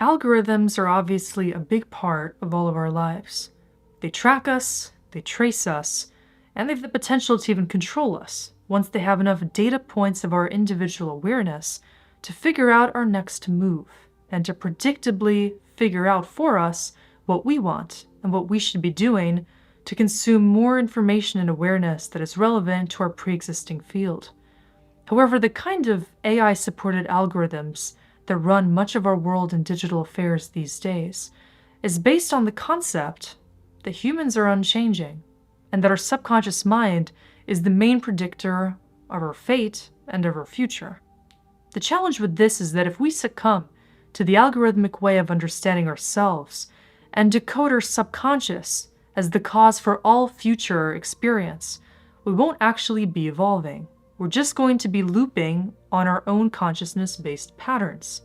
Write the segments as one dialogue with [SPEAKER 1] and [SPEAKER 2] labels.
[SPEAKER 1] Algorithms are obviously a big part of all of our lives. They track us, they trace us, and they have the potential to even control us once they have enough data points of our individual awareness to figure out our next move and to predictably figure out for us what we want and what we should be doing to consume more information and awareness that is relevant to our pre-existing field. However, the kind of AI-supported algorithms that run much of our world and digital affairs these days is based on the concept that humans are unchanging and that our subconscious mind is the main predictor of our fate and of our future. The challenge with this is that if we succumb to the algorithmic way of understanding ourselves and decode our subconscious as the cause for all future experience, we won't actually be evolving. We're just going to be looping on our own consciousness-based patterns,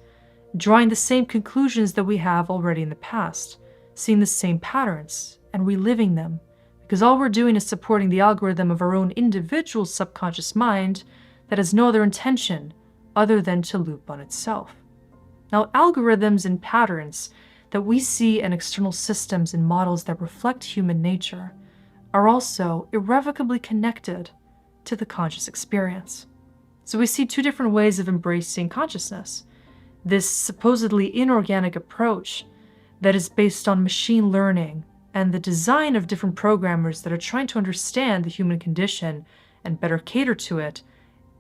[SPEAKER 1] drawing the same conclusions that we have already in the past, seeing the same patterns and reliving them, because all we're doing is supporting the algorithm of our own individual subconscious mind that has no other intention other than to loop on itself. Now, algorithms and patterns that we see in external systems and models that reflect human nature are also irrevocably connected to the conscious experience. So we see two different ways of embracing consciousness. This supposedly inorganic approach that is based on machine learning and the design of different programmers that are trying to understand the human condition and better cater to it,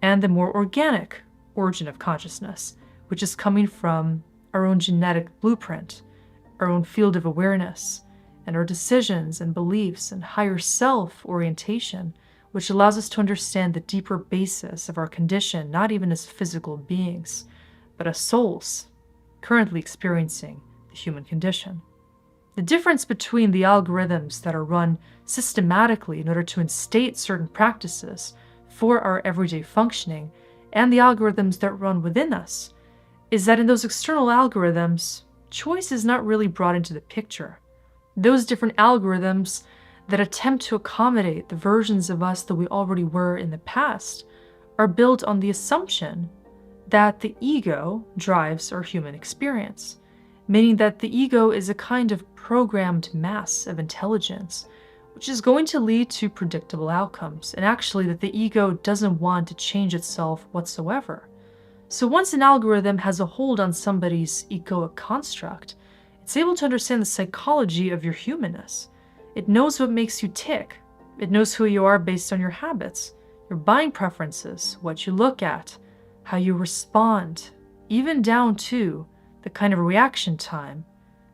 [SPEAKER 1] and the more organic origin of consciousness, which is coming from our own genetic blueprint, our own field of awareness, and our decisions and beliefs and higher self orientation, which allows us to understand the deeper basis of our condition, not even as physical beings, but as souls currently experiencing the human condition. The difference between the algorithms that are run systematically in order to instate certain practices for our everyday functioning and the algorithms that run within us is that in those external algorithms, choice is not really brought into the picture. Those different algorithms that attempt to accommodate the versions of us that we already were in the past are built on the assumption that the ego drives our human experience, meaning that the ego is a kind of programmed mass of intelligence, which is going to lead to predictable outcomes, and actually that the ego doesn't want to change itself whatsoever. So once an algorithm has a hold on somebody's egoic construct, it's able to understand the psychology of your humanness. It knows what makes you tick. It knows who you are based on your habits, your buying preferences, what you look at, how you respond, even down to the kind of reaction time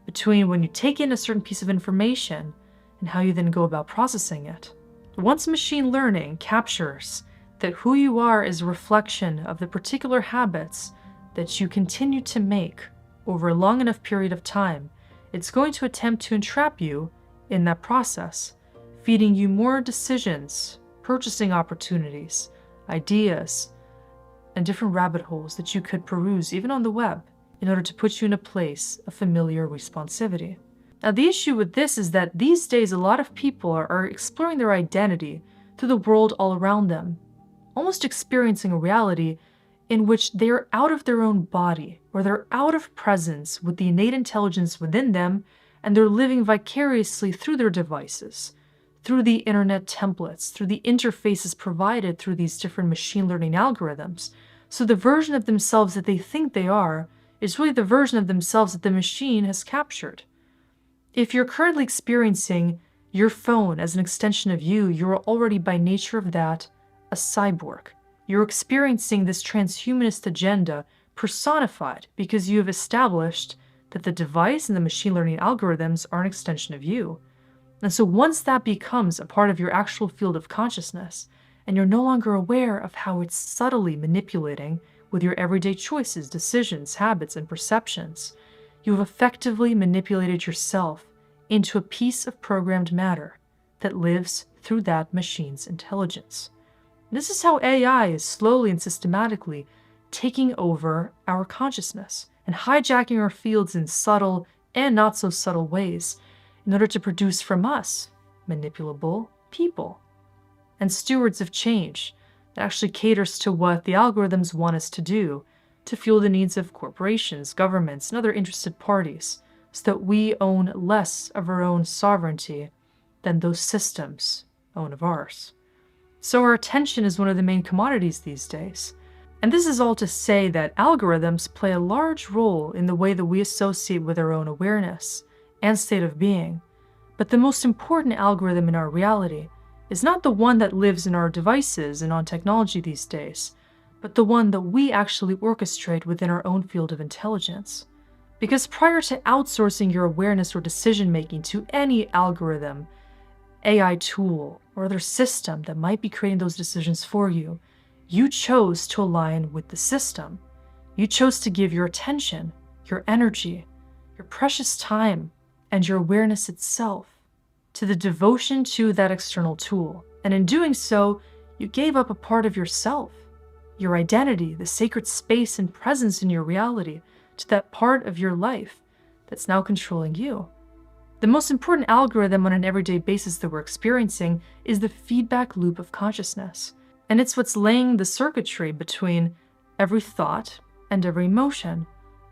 [SPEAKER 1] between when you take in a certain piece of information and how you then go about processing it. Once machine learning captures that who you are is a reflection of the particular habits that you continue to make over a long enough period of time, it's going to attempt to entrap you in that process, feeding you more decisions, purchasing opportunities, ideas, and different rabbit holes that you could peruse even on the web in order to put you in a place of familiar responsivity. Now, the issue with this is that these days a lot of people are exploring their identity through the world all around them, almost experiencing a reality in which they're out of their own body, or they're out of presence with the innate intelligence within them, and they're living vicariously through their devices, through the internet templates, through the interfaces provided through these different machine learning algorithms. So the version of themselves that they think they are is really the version of themselves that the machine has captured. If you're currently experiencing your phone as an extension of you, you're already by nature of that a cyborg. You're experiencing this transhumanist agenda personified because you have established that the device and the machine learning algorithms are an extension of you. And so once that becomes a part of your actual field of consciousness, and you're no longer aware of how it's subtly manipulating with your everyday choices, decisions, habits, and perceptions, you have effectively manipulated yourself into a piece of programmed matter that lives through that machine's intelligence. This is how AI is slowly and systematically taking over our consciousness and hijacking our fields in subtle and not so subtle ways in order to produce from us manipulable people and stewards of change that actually caters to what the algorithms want us to do to fuel the needs of corporations, governments, and other interested parties, so that we own less of our own sovereignty than those systems own of ours. So our attention is one of the main commodities these days. And this is all to say that algorithms play a large role in the way that we associate with our own awareness and state of being. But the most important algorithm in our reality is not the one that lives in our devices and on technology these days, but the one that we actually orchestrate within our own field of intelligence. Because prior to outsourcing your awareness or decision-making to any algorithm, AI tool, or other system that might be creating those decisions for you, you chose to align with the system. You chose to give your attention, your energy, your precious time, and your awareness itself to the devotion to that external tool. And in doing so, you gave up a part of yourself, your identity, the sacred space and presence in your reality, to that part of your life that's now controlling you. The most important algorithm on an everyday basis that we're experiencing is the feedback loop of consciousness. And it's what's laying the circuitry between every thought and every emotion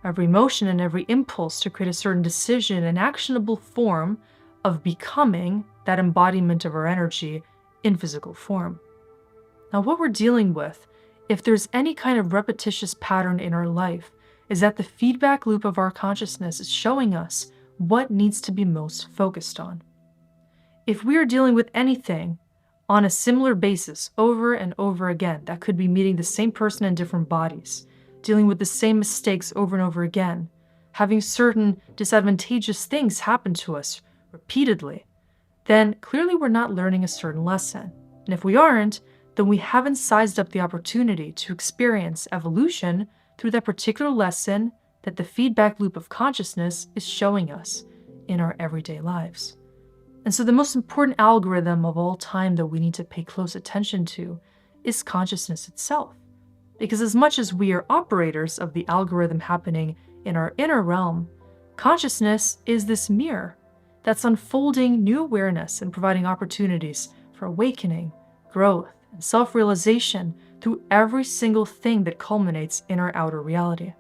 [SPEAKER 1] and every impulse to create a certain decision and actionable form of becoming that embodiment of our energy in physical form. Now, what we're dealing with, if there's any kind of repetitious pattern in our life, is that the feedback loop of our consciousness is showing us what needs to be most focused on. If we are dealing with anything on a similar basis over and over again, that could be meeting the same person in different bodies, dealing with the same mistakes over and over again, having certain disadvantageous things happen to us repeatedly, then clearly we're not learning a certain lesson. And if we aren't, then we haven't sized up the opportunity to experience evolution through that particular lesson that the feedback loop of consciousness is showing us in our everyday lives. And so the most important algorithm of all time that we need to pay close attention to is consciousness itself. Because as much as we are operators of the algorithm happening in our inner realm, consciousness is this mirror that's unfolding new awareness and providing opportunities for awakening, growth, and self-realization through every single thing that culminates in our outer reality.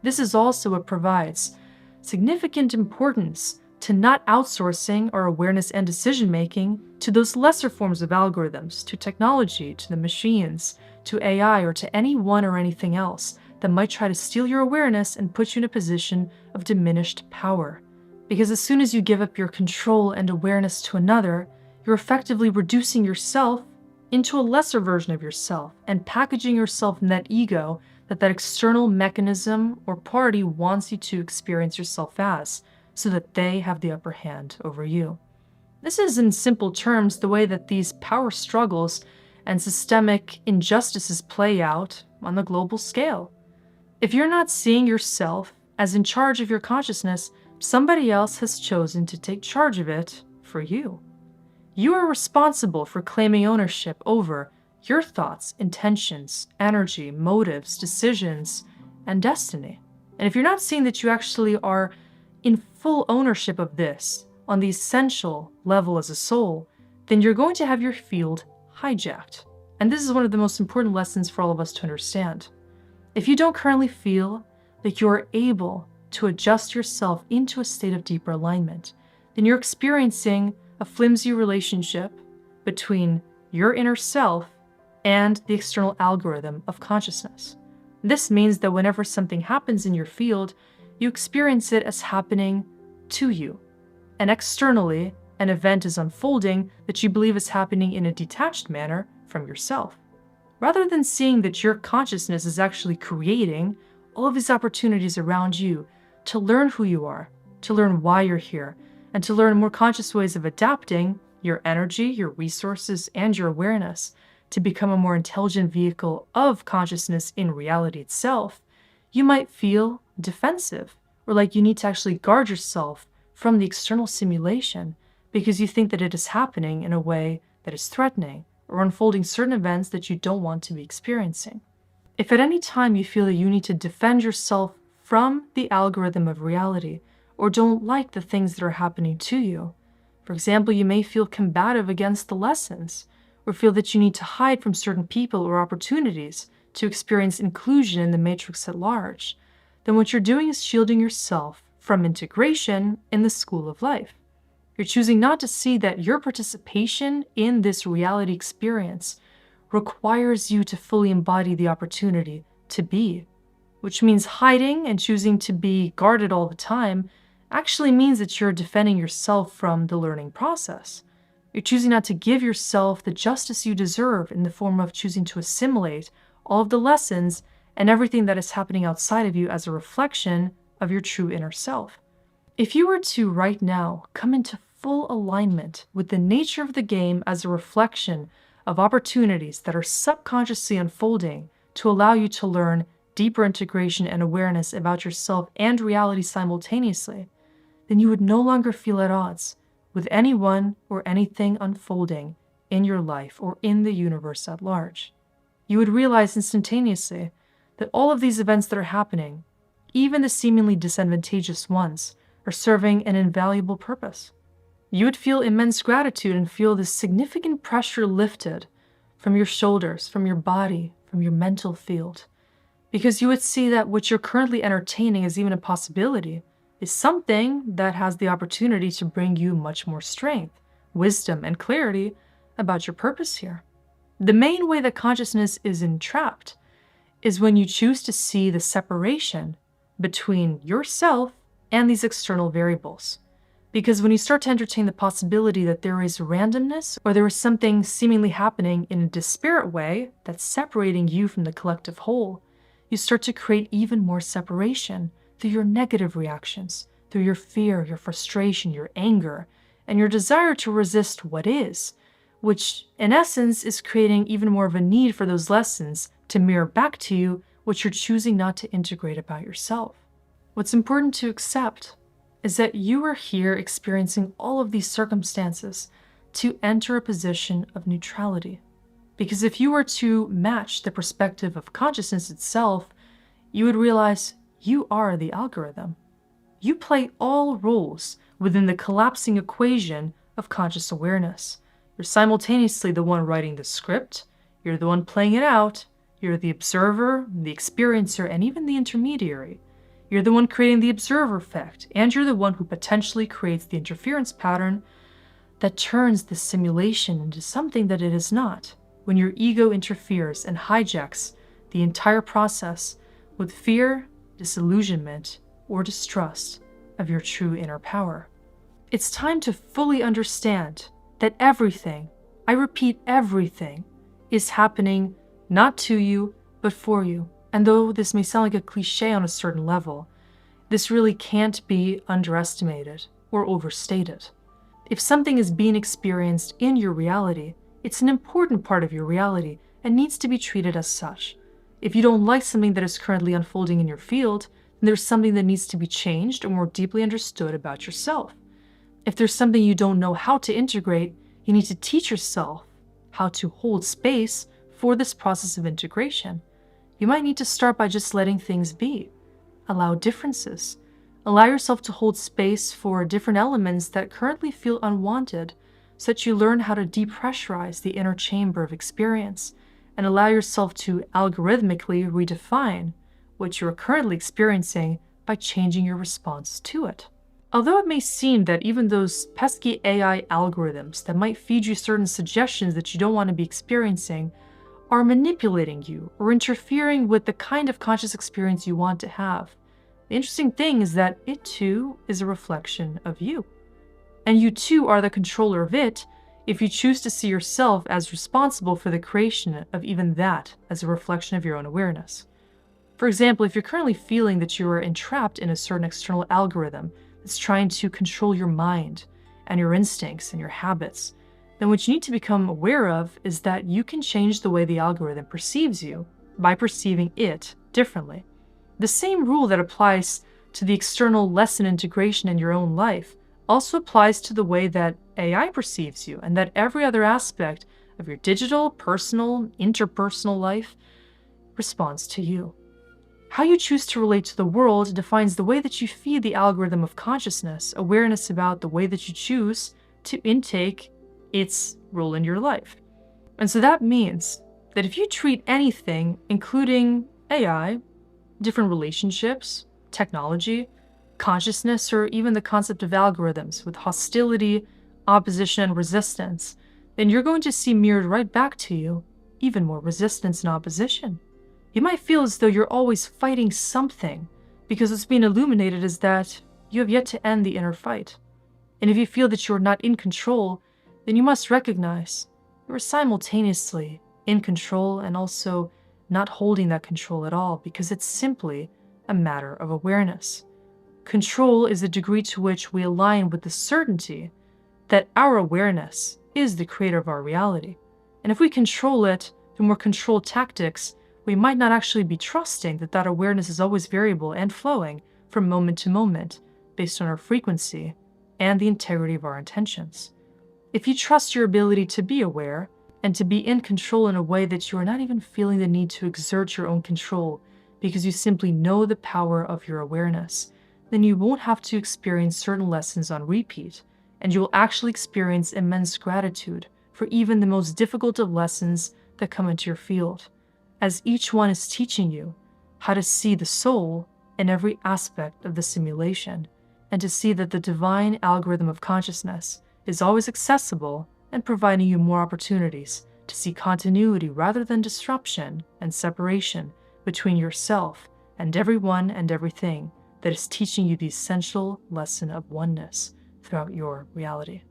[SPEAKER 1] This is also what provides significant importance to not outsourcing our awareness and decision-making to those lesser forms of algorithms, to technology, to the machines, to AI, or to anyone or anything else that might try to steal your awareness and put you in a position of diminished power. Because as soon as you give up your control and awareness to another, you're effectively reducing yourself into a lesser version of yourself and packaging yourself in that ego that external mechanism or party wants you to experience yourself as, so that they have the upper hand over you. This is, in simple terms, the way that these power struggles and systemic injustices play out on the global scale. If you're not seeing yourself as in charge of your consciousness, somebody else has chosen to take charge of it for you. You are responsible for claiming ownership over your thoughts, intentions, energy, motives, decisions, and destiny. And if you're not seeing that you actually are in full ownership of this on the essential level as a soul, then you're going to have your field hijacked. And this is one of the most important lessons for all of us to understand. If you don't currently feel that you're able to adjust yourself into a state of deeper alignment, then you're experiencing a flimsy relationship between your inner self and the external algorithm of consciousness. This means that whenever something happens in your field, you experience it as happening to you. And externally, an event is unfolding that you believe is happening in a detached manner from yourself. Rather than seeing that your consciousness is actually creating all of these opportunities around you to learn who you are, to learn why you're here, and to learn more conscious ways of adapting your energy, your resources, and your awareness to become a more intelligent vehicle of consciousness in reality itself, you might feel defensive or like you need to actually guard yourself from the external simulation because you think that it is happening in a way that is threatening or unfolding certain events that you don't want to be experiencing. If at any time you feel that you need to defend yourself from the algorithm of reality or don't like the things that are happening to you, for example, you may feel combative against the lessons or feel that you need to hide from certain people or opportunities to experience inclusion in the matrix at large, then what you're doing is shielding yourself from integration in the school of life. You're choosing not to see that your participation in this reality experience requires you to fully embody the opportunity to be, which means hiding and choosing to be guarded all the time actually means that you're defending yourself from the learning process. You're choosing not to give yourself the justice you deserve in the form of choosing to assimilate all of the lessons and everything that is happening outside of you as a reflection of your true inner self. If you were to right now come into full alignment with the nature of the game as a reflection of opportunities that are subconsciously unfolding to allow you to learn deeper integration and awareness about yourself and reality simultaneously, then you would no longer feel at odds with anyone or anything unfolding in your life or in the universe at large. You would realize instantaneously that all of these events that are happening, even the seemingly disadvantageous ones, are serving an invaluable purpose. You would feel immense gratitude and feel this significant pressure lifted from your shoulders, from your body, from your mental field, because you would see that what you're currently entertaining as even a possibility is something that has the opportunity to bring you much more strength, wisdom, and clarity about your purpose here. The main way that consciousness is entrapped is when you choose to see the separation between yourself and these external variables. Because when you start to entertain the possibility that there is randomness or there is something seemingly happening in a disparate way that's separating you from the collective whole, you start to create even more separation through your negative reactions, through your fear, your frustration, your anger, and your desire to resist what is, which in essence is creating even more of a need for those lessons to mirror back to you what you're choosing not to integrate about yourself. What's important to accept is that you are here experiencing all of these circumstances to enter a position of neutrality. Because if you were to match the perspective of consciousness itself, you would realize you are the algorithm. You play all roles within the collapsing equation of conscious awareness. You're simultaneously the one writing the script, you're the one playing it out, you're the observer, the experiencer, and even the intermediary. You're the one creating the observer effect, and you're the one who potentially creates the interference pattern that turns the simulation into something that it is not, when your ego interferes and hijacks the entire process with fear, disillusionment, or distrust of your true inner power. It's time to fully understand that everything, I repeat everything, is happening not to you, but for you. And though this may sound like a cliche on a certain level, this really can't be underestimated or overstated. If something is being experienced in your reality, it's an important part of your reality and needs to be treated as such. If you don't like something that is currently unfolding in your field, then there's something that needs to be changed or more deeply understood about yourself. If there's something you don't know how to integrate, you need to teach yourself how to hold space for this process of integration. You might need to start by just letting things be. Allow differences. Allow yourself to hold space for different elements that currently feel unwanted, so that you learn how to depressurize the inner chamber of experience and allow yourself to algorithmically redefine what you are currently experiencing by changing your response to it. Although it may seem that even those pesky AI algorithms that might feed you certain suggestions that you don't want to be experiencing are manipulating you or interfering with the kind of conscious experience you want to have, the interesting thing is that it too is a reflection of you. And you too are the controller of it if you choose to see yourself as responsible for the creation of even that as a reflection of your own awareness. For example, if you're currently feeling that you are entrapped in a certain external algorithm that's trying to control your mind and your instincts and your habits, then what you need to become aware of is that you can change the way the algorithm perceives you by perceiving it differently. The same rule that applies to the external lesson integration in your own life also applies to the way that AI perceives you, and that every other aspect of your digital, personal, interpersonal life responds to you. How you choose to relate to the world defines the way that you feed the algorithm of consciousness awareness about the way that you choose to intake its role in your life. And so that means that if you treat anything, including AI, different relationships, technology, consciousness, or even the concept of algorithms with hostility, opposition, and resistance, then you're going to see mirrored right back to you even more resistance and opposition. You might feel as though you're always fighting something, because what's being illuminated is that you have yet to end the inner fight. And if you feel that you're not in control, then you must recognize you are simultaneously in control and also not holding that control at all, because it's simply a matter of awareness. Control is the degree to which we align with the certainty that our awareness is the creator of our reality. And if we control it through more controlled tactics, we might not actually be trusting that that awareness is always variable and flowing from moment to moment based on our frequency and the integrity of our intentions. If you trust your ability to be aware and to be in control in a way that you are not even feeling the need to exert your own control because you simply know the power of your awareness, then you won't have to experience certain lessons on repeat, and you will actually experience immense gratitude for even the most difficult of lessons that come into your field, as each one is teaching you how to see the soul in every aspect of the simulation, and to see that the divine algorithm of consciousness is always accessible and providing you more opportunities to see continuity rather than disruption and separation between yourself and everyone and everything that is teaching you the essential lesson of oneness throughout your reality.